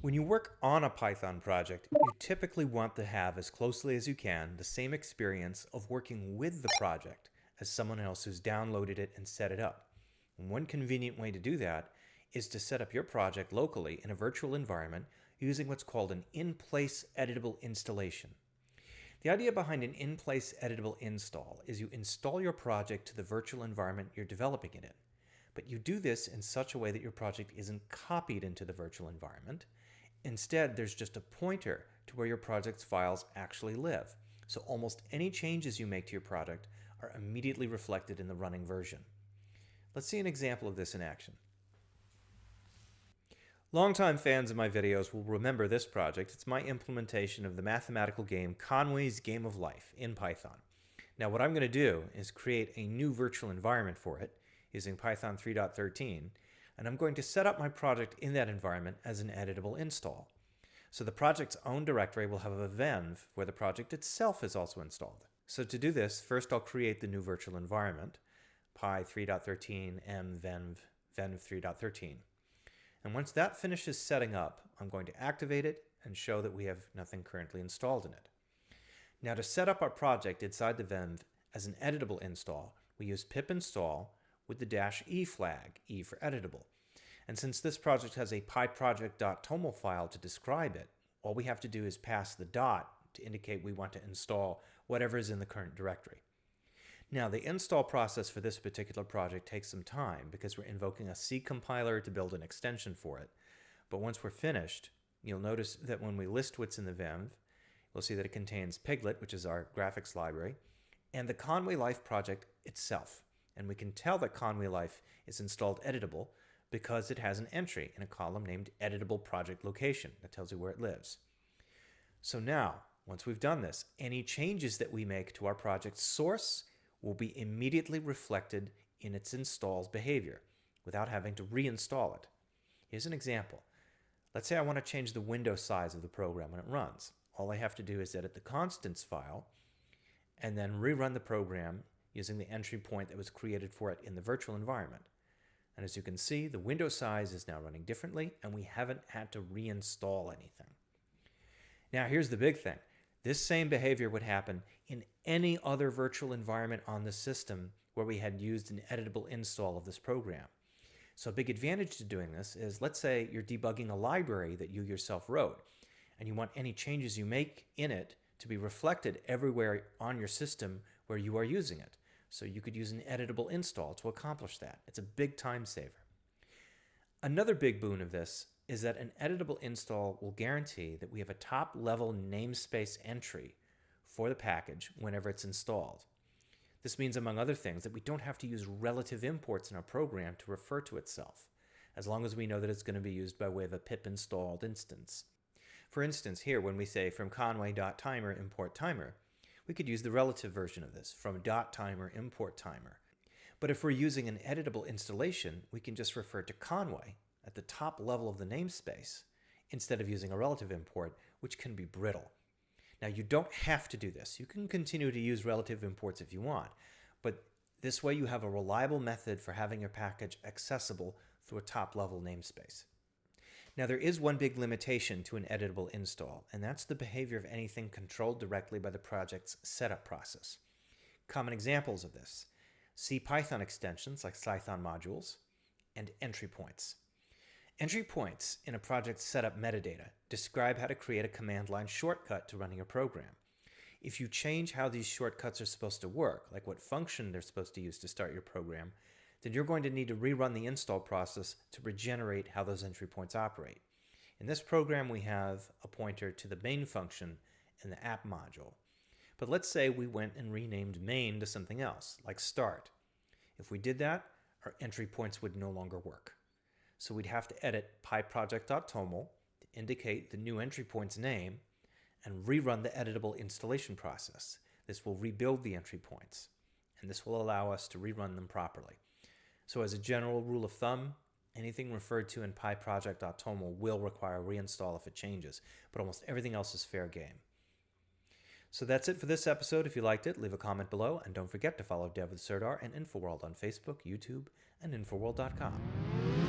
When you work on a Python project, you typically want to have as closely as you can the same experience of working with the project as someone else who's downloaded it and set it up. And one convenient way to do that is to set up your project locally in a virtual environment using what's called an in-place editable installation. The idea behind an in-place editable install is you install your project to the virtual environment you're developing it in. But you do this in such a way that your project isn't copied into the virtual environment. Instead, there's just a pointer to where your project's files actually live. So almost any changes you make to your project are immediately reflected in the running version. Let's see an example of this in action. Longtime fans of my videos will remember this project. It's my implementation of the mathematical game Conway's Game of Life in Python. Now what I'm going to do is create a new virtual environment for it using Python 3.13, and I'm going to set up my project in that environment as an editable install. So the project's own directory will have a venv where the project itself is also installed. So to do this, first I'll create the new virtual environment, py 3.13 m venv 3.13. And once that finishes setting up, I'm going to activate it and show that we have nothing currently installed in it. Now to set up our project inside the venv as an editable install, we use pip install with the -e flag, E for editable. And since this project has a pyproject.toml file to describe it, all we have to do is pass the dot to indicate we want to install whatever is in the current directory. Now the install process for this particular project takes some time because we're invoking a C compiler to build an extension for it. But once we're finished, you'll notice that when we list what's in the venv, we'll see that it contains Piglet, which is our graphics library, and the Conway Life project itself. And we can tell that Conway Life is installed editable because it has an entry in a column named editable project location that tells you where it lives. So now, once we've done this, any changes that we make to our project source will be immediately reflected in its installs behavior without having to reinstall it. Here's an example. Let's say I want to change the window size of the program when it runs. All I have to do is edit the constants file and then rerun the program using the entry point that was created for it in the virtual environment. And as you can see, the window size is now running differently and we haven't had to reinstall anything. Now here's the big thing. This same behavior would happen in any other virtual environment on the system where we had used an editable install of this program. So a big advantage to doing this is, let's say you're debugging a library that you yourself wrote and you want any changes you make in it to be reflected everywhere on your system where you are using it. So you could use an editable install to accomplish that. It's a big time saver. Another big boon of this is that an editable install will guarantee that we have a top-level namespace entry for the package whenever it's installed. This means, among other things, that we don't have to use relative imports in our program to refer to itself, as long as we know that it's going to be used by way of a pip installed instance. For instance, here when we say from conway.timer import timer, we could use the relative version of this, from .timer import timer. But if we're using an editable installation, we can just refer to Conway at the top level of the namespace instead of using a relative import, which can be brittle. Now you don't have to do this. You can continue to use relative imports if you want, but this way you have a reliable method for having your package accessible through a top level namespace. Now there is one big limitation to an editable install, and that's the behavior of anything controlled directly by the project's setup process. Common examples of this: CPython extensions like Python modules, and entry points. Entry points in a project's setup metadata describe how to create a command line shortcut to running a program. If you change how these shortcuts are supposed to work, like what function they're supposed to use to start your program, then you're going to need to rerun the install process to regenerate how those entry points operate. In this program, we have a pointer to the main function in the app module. But let's say we went and renamed main to something else, like start. If we did that, our entry points would no longer work. So we'd have to edit pyproject.toml to indicate the new entry point's name and rerun the editable installation process. This will rebuild the entry points, and this will allow us to rerun them properly. So as a general rule of thumb, anything referred to in pyproject.toml will require a reinstall if it changes, but almost everything else is fair game. So that's it for this episode. If you liked it, leave a comment below, and don't forget to follow Dev with Serdar and InfoWorld on Facebook, YouTube, and Infoworld.com.